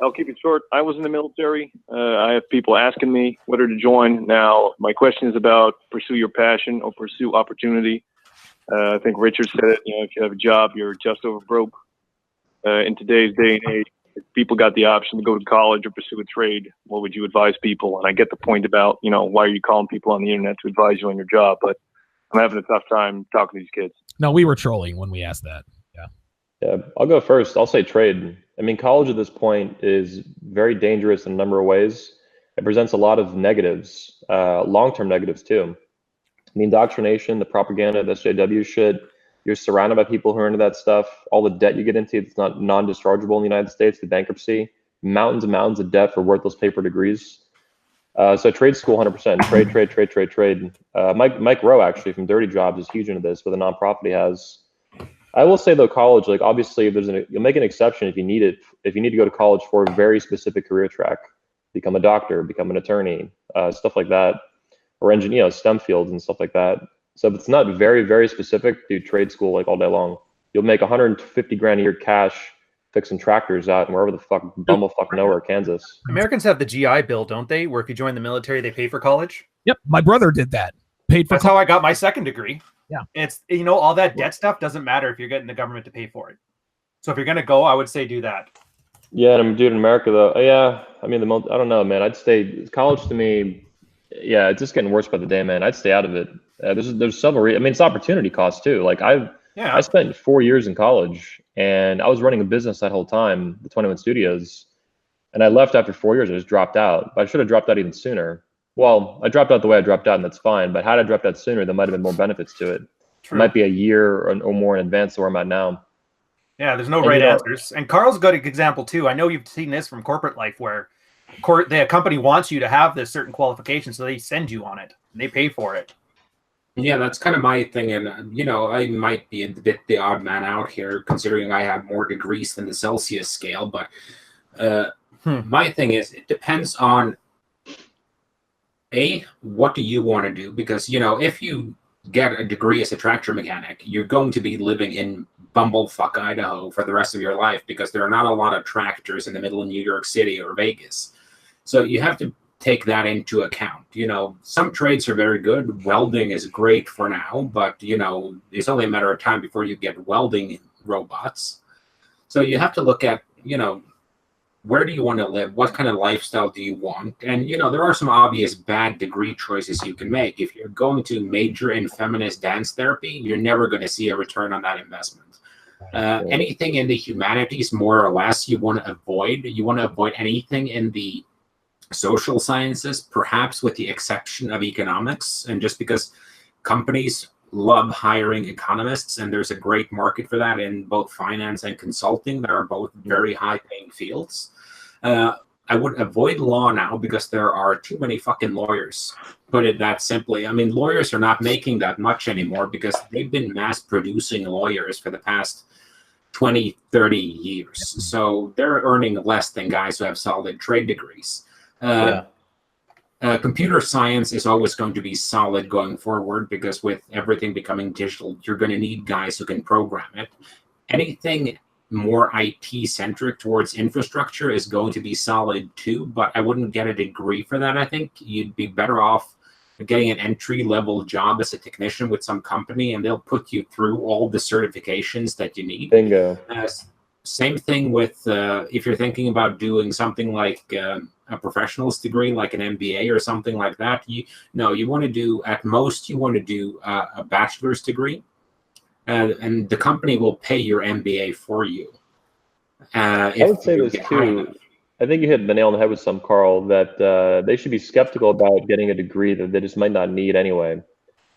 I'll keep it short. I was in the military. I have people asking me whether to join. Now, my question is about pursue your passion or pursue opportunity. I think Richard said it. If you have a job, you're just over broke. In today's day and age, if people got the option to go to college or pursue a trade, what would you advise people? And I get the point about, why are you calling people on the internet to advise you on your job? But I'm having a tough time talking to these kids. No, we were trolling when we asked that. Yeah, I'll go first. I'll say trade. I mean, college at this point is very dangerous in a number of ways. It presents a lot of negatives, long-term negatives too. The indoctrination, the propaganda, the SJW shit. You're surrounded by people who are into that stuff. All the debt you get into, it's not non-dischargeable in the United States, the bankruptcy. Mountains and mountains of debt for worthless paper degrees. So trade school, 100%. Trade. Mike Rowe, actually, from Dirty Jobs, is huge into this with a nonprofit he has. I will say though, college, like obviously, you'll make an exception if you need it. If you need to go to college for a very specific career track, become a doctor, become an attorney, stuff like that, or engineer, STEM fields and stuff like that. So if it's not very, very specific, do trade school like all day long. You'll make 150 grand a year cash fixing tractors out and wherever the fuck, bumblefuck nowhere, Kansas. Americans have the GI Bill, don't they? Where if you join the military, they pay for college. Yep, my brother did that. Paid for. That's how I got my second degree. Yeah, it's all that debt stuff doesn't matter if you're getting the government to pay for it. So if you're gonna go, I would say do that. Yeah, and dude, in America though, yeah, I mean I don't know, man. I'd stay college to me. Yeah, it's just getting worse by the day, man. I'd stay out of it. There's several. I mean, it's opportunity cost too. Like I spent 4 years in college, and I was running a business that whole time, the 21 Studios, and I left after 4 years. I just dropped out, but I should have dropped out even sooner. Well, I dropped out the way I dropped out, and that's fine. But had I dropped out sooner, there might have been more benefits to it. True. It might be a year or more in advance of where I'm at now. Yeah, there's no right answers. And Carl's a good example too. I know you've seen this from corporate life where the company wants you to have this certain qualification, so they send you on it. And they pay for it. Yeah, that's kind of my thing. And, I might be a bit the odd man out here, considering I have more degrees than the Celsius scale. But my thing is, it depends on, what do you want to do? Because, if you get a degree as a tractor mechanic, you're going to be living in bumblefuck Idaho for the rest of your life because there are not a lot of tractors in the middle of New York City or Vegas. So you have to take that into account. Some trades are very good. Welding is great for now, but, it's only a matter of time before you get welding robots. So you have to look at, where do you want to live? What kind of lifestyle do you want? And, there are some obvious bad degree choices you can make. If you're going to major in feminist dance therapy, you're never going to see a return on that investment. Anything in the humanities, more or less, you want to avoid. You want to avoid anything in the social sciences, perhaps with the exception of economics. And just because companies love hiring economists, and there's a great market for that in both finance and consulting that are both very high-paying fields. I would avoid law now because there are too many fucking lawyers, put it that simply. I mean, lawyers are not making that much anymore because they've been mass-producing lawyers for the past 20, 30 years. So they're earning less than guys who have solid trade degrees. Computer science is always going to be solid going forward because with everything becoming digital, you're going to need guys who can program it. Anything more IT-centric towards infrastructure is going to be solid too, but I wouldn't get a degree for that. I think you'd be better off getting an entry-level job as a technician with some company, and they'll put you through all the certifications that you need. Bingo. Same thing with if you're thinking about doing something like a professional's degree, like an MBA or something like that. You want to do, at most, you want to do a bachelor's degree, and the company will pay your MBA for you. I would say this too. I think you hit the nail on the head with some, Carl, that they should be skeptical about getting a degree that they just might not need anyway.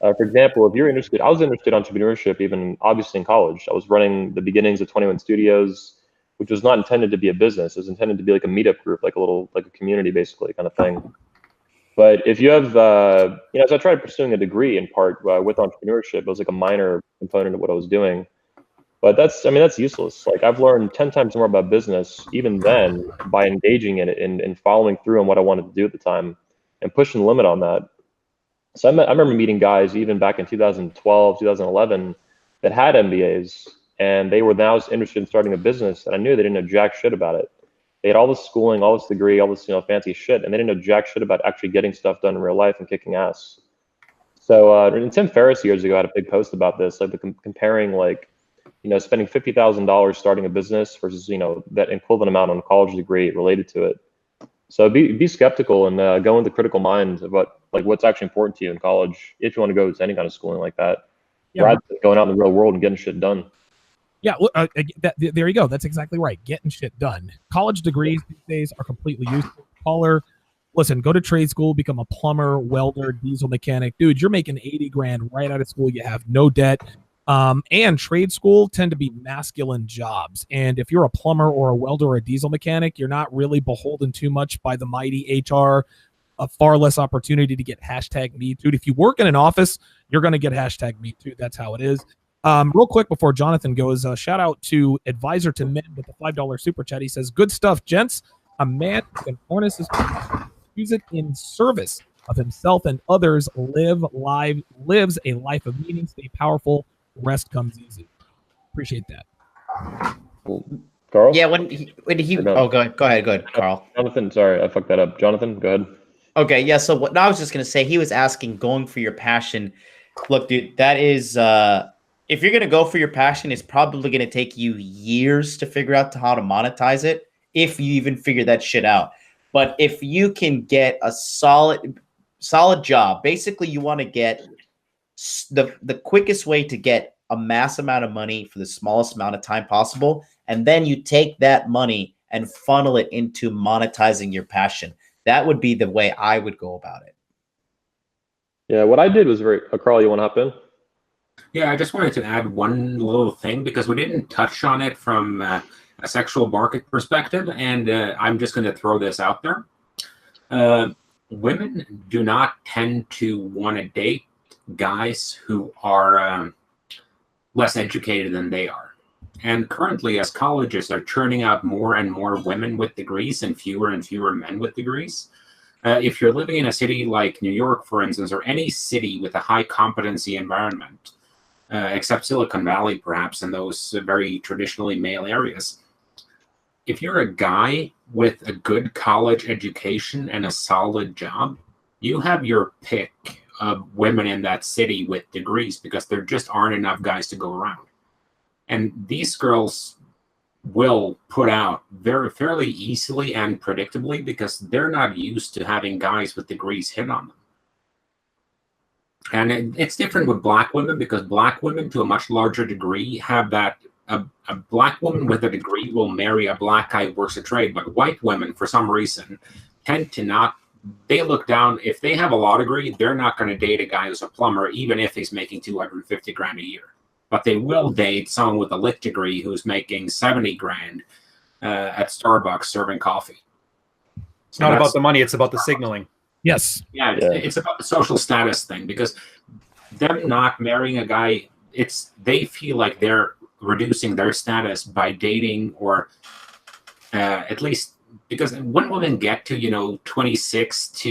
For example, if you're interested, I was interested in entrepreneurship, even obviously in college. I was running the beginnings of 21 Studios, which was not intended to be a business. It was intended to be like a meetup group, like a community, basically, kind of thing. But if you have, so I tried pursuing a degree in part with entrepreneurship. It was like a minor component of what I was doing. But that's useless. Like I've learned 10 times more about business even then by engaging in it and following through on what I wanted to do at the time and pushing the limit on that. So I remember meeting guys even back in 2012, 2011 that had MBAs and they were now interested in starting a business, and I knew they didn't know jack shit about it. They had all this schooling, all this degree, all this fancy shit, and they didn't know jack shit about actually getting stuff done in real life and kicking ass. So, and Tim Ferriss years ago had a big post about this, like comparing like, spending $50,000 starting a business versus that equivalent amount on a college degree related to it. So be skeptical and go into critical mind about like what's actually important to you in college if you want to go to any kind of schooling like that, rather than going out in the real world and getting shit done. Yeah, there you go. That's exactly right. Getting shit done. College degrees these days are completely useless. Listen, go to trade school, become a plumber, welder, diesel mechanic. Dude, you're making 80 grand right out of school. You have no debt. And trade school tend to be masculine jobs. And if you're a plumber or a welder or a diesel mechanic, you're not really beholden too much by the mighty HR. A far less opportunity to get #MeToo. If you work in an office, you're going to get #MeToo. That's how it is. Real quick before Jonathan goes, shout out to Advisor to Men with the $5 super chat. He says, "Good stuff, gents. A man who can harness his use it in service of himself and others. Lives a life of meaning. Stay powerful. Rest comes easy." Appreciate that. Carl? Yeah, when he No. oh, go ahead, Carl. Jonathan, sorry, I fucked that up. Jonathan, go ahead. Okay, yeah. So what I was just gonna say, he was asking, going for your passion. Look, dude, that is if you're gonna go for your passion, it's probably gonna take you years to figure out how to monetize it, if you even figure that shit out. But if you can get a solid job, basically you want to get the quickest way to get a mass amount of money for the smallest amount of time possible, and then you take that money and funnel it into monetizing your passion. That would be the way I would go about it. Yeah, what I did was Carl, you want to hop in? Yeah, I just wanted to add one little thing because we didn't touch on it from a sexual market perspective, and I'm just going to throw this out there. Women do not tend to want to date guys who are less educated than they are. And currently, as colleges are churning out more and more women with degrees and fewer men with degrees, if you're living in a city like New York, for instance, or any city with a high competency environment, except Silicon Valley, perhaps, in those very traditionally male areas, if you're a guy with a good college education and a solid job, you have your pick of women in that city with degrees because there just aren't enough guys to go around. And these girls will put out fairly easily and predictably because they're not used to having guys with degrees hit on them. And it's different with black women because black women, to a much larger degree, have that a black woman with a degree will marry a black guy who works a trade, but white women, for some reason, tend to not. They look down. If they have a law degree, they're not going to date a guy who's a plumber, even if he's making 250 grand a year. But they will date someone with a lit degree who's making 70 grand at Starbucks serving coffee. It's not about the money; it's about the signaling. Yes. Yeah, it's about the social status thing because them not marrying a guy, they feel like they're reducing their status by dating, or at least because when women get to 26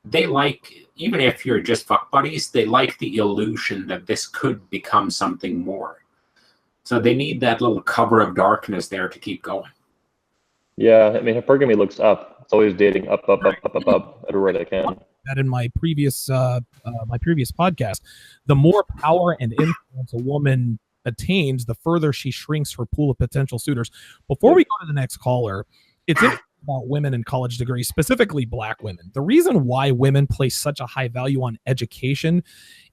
they like, even if you're just fuck buddies, they like the illusion that this could become something more. So they need that little cover of darkness there to keep going. Yeah, I mean, hypergamy looks up. It's always dating up everywhere they can. That in my previous podcast, the more power and influence a woman attains, the further she shrinks her pool of potential suitors. Before we go to the next caller, it's interesting about women in college degrees, specifically black women. The reason why women place such a high value on education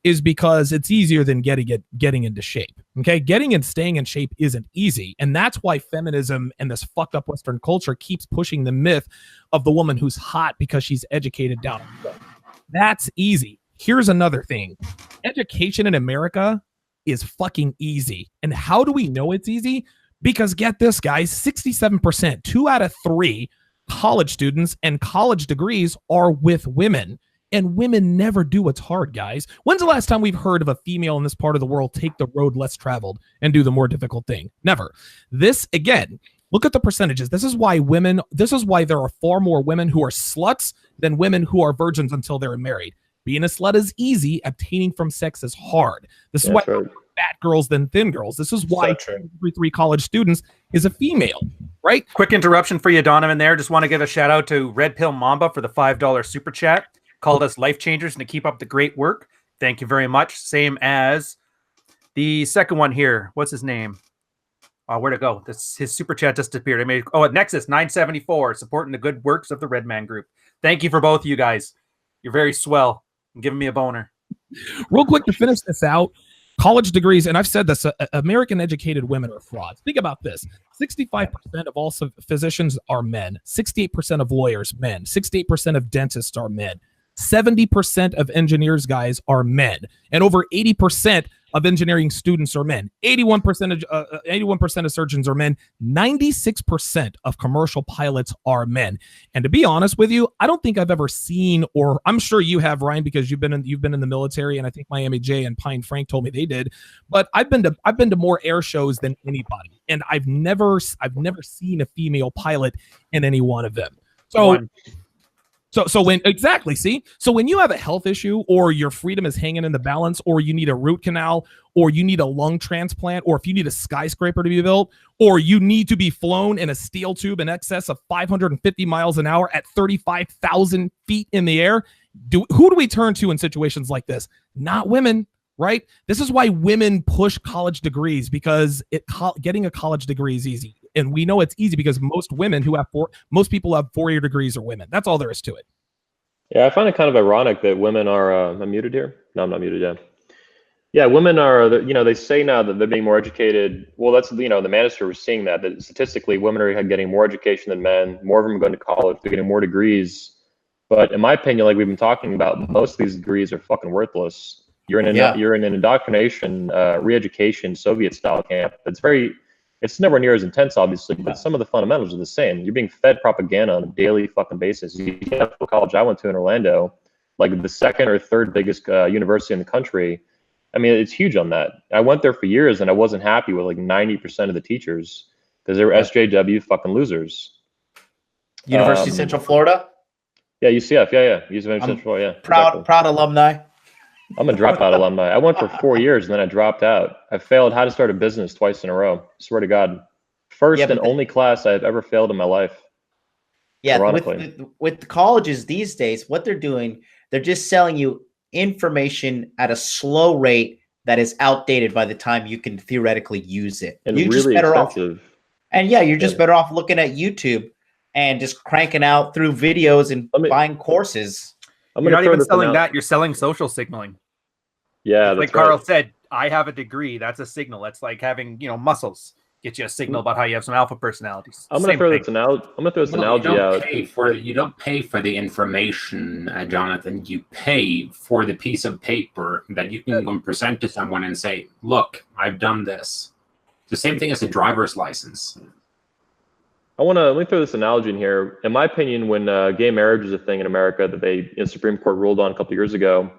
is because it's easier than getting into shape. Okay, getting and staying in shape isn't easy, and that's why feminism and this fucked up Western culture keeps pushing the myth of the woman who's hot because she's educated down. That's easy. Here's another thing: education in America is fucking easy, and how do we know it's easy? Because get this, guys, 67%, 2 out of 3 college students and college degrees are with women. And women never do what's hard, guys. When's the last time we've heard of a female in this part of the world take the road less traveled and do the more difficult thing? Never. This, again, look at the percentages. This is why there are far more women who are sluts than women who are virgins until they're married. Being a slut is easy. Obtaining from sex is hard. This is why fat girls than thin girls. This is why So true. 3 college students is a female, right? Quick interruption for you, Donovan. There, just want to give a shout out to Red Pill Mamba for the $5 super chat. Called us life changers and to keep up the great work. Thank you very much. Same as the second one here. What's his name? Where'd it go? His super chat just disappeared. At Nexus 974, supporting the good works of the Red Man Group. Thank you for both of you guys. You're very swell and giving me a boner. Real quick to finish this out, college degrees, and I've said this, American educated women are frauds. Think about this. 65% of all physicians are men. 68% of lawyers, men. 68% of dentists are men. 70% of engineers guys are men. And over 80% of engineering students are men. 81% of surgeons are men. 96% of commercial pilots are men. And to be honest with you, I don't think I've ever seen, or I'm sure you have, Ryan, because you've been in the military, and I think Miami J and Pine Frank told me they did. But I've been to more air shows than anybody, and I've never seen a female pilot in any one of them. So when exactly, see? So when you have a health issue, or your freedom is hanging in the balance, or you need a root canal, or you need a lung transplant, or if you need a skyscraper to be built, or you need to be flown in a steel tube in excess of 550 miles an hour at 35,000 feet in the air, who do we turn to in situations like this? Not women, right? This is why women push college degrees, because getting a college degree is easy. And we know it's easy because most people have 4-year degrees are women. That's all there is to it. Yeah, I find it kind of ironic that women are. I'm muted here. No, I'm not muted yet. Yeah, women are. They say now that they're being more educated. Well, that's the manosphere. We're seeing that statistically, women are getting more education than men. More of them are going to college. They're getting more degrees. But in my opinion, like we've been talking about, most of these degrees are fucking worthless. You're in an indoctrination, re-education, Soviet-style camp. It's nowhere near as intense, obviously, but some of the fundamentals are the same. You're being fed propaganda on a daily fucking basis. You get the college I went to in Orlando, like the second or third biggest university in the country. I mean, it's huge on that. I went there for years, and I wasn't happy with like 90% of the teachers because they were SJW fucking losers. University of Central Florida? Yeah, UCF. Yeah. University of Central Florida, yeah. Proud alumni. I'm a dropout alumni. I went for 4 years and then I dropped out. I failed how to start a business twice in a row. Swear to God. First and only class I've ever failed in my life. Yeah, with the colleges these days, what they're doing, they're just selling you information at a slow rate that is outdated by the time you can theoretically use it. And you're really just better expensive. off. And you're just better off looking at YouTube and just cranking out through videos and buying courses. You're not even selling that. You're selling social signaling. Yeah, like Carl said, I have a degree. That's a signal. That's like having muscles. Get you a signal about how you have some alpha personalities. I'm gonna throw this analogy out. You don't pay for the information, Jonathan. You pay for the piece of paper that you can go and present to someone and say, "Look, I've done this." It's the same thing as a driver's license. Let me throw this analogy in here. In my opinion, when gay marriage was a thing in America that the Supreme Court ruled on a couple of years ago,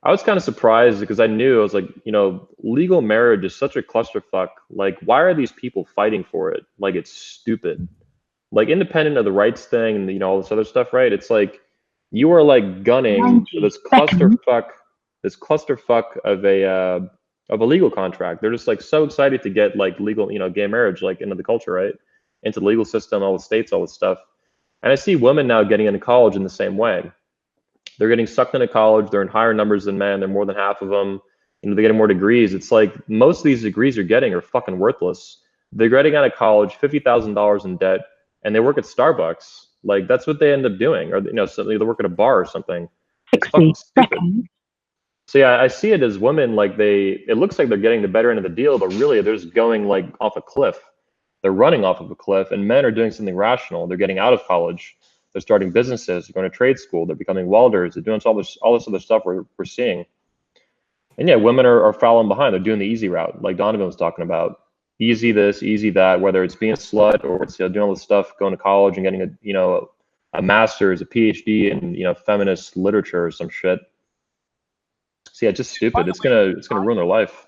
I was kind of surprised because I was like, legal marriage is such a clusterfuck. Like, why are these people fighting for it? Like, it's stupid. Like, independent of the rights thing and all this other stuff, right? It's like you are like gunning for this clusterfuck of a legal contract. They're just like so excited to get like legal, gay marriage like into the culture, right? Into the legal system, all the states, all this stuff. And I see women now getting into college in the same way. They're getting sucked into college. They're in higher numbers than men. They're more than half of them. They're getting more degrees. It's like most of these degrees you're getting are fucking worthless. They're getting out of college, $50,000 in debt, and they work at Starbucks. Like that's what they end up doing, or so they work at a bar or something. It's fucking stupid. So yeah, I see it as women like it looks like they're getting the better end of the deal, but really they're just going like off a cliff. They're running off of a cliff, and men are doing something rational. They're getting out of college. They're starting businesses. They're going to trade school. They're becoming welders. They're doing all this other stuff we're seeing. And yeah, women are following behind. They're doing the easy route, like Donovan was talking about. Easy this, easy that. Whether it's being a slut or it's doing all this stuff, going to college and getting a master's, a PhD in feminist literature or some shit. So yeah, just stupid. It's gonna ruin their life.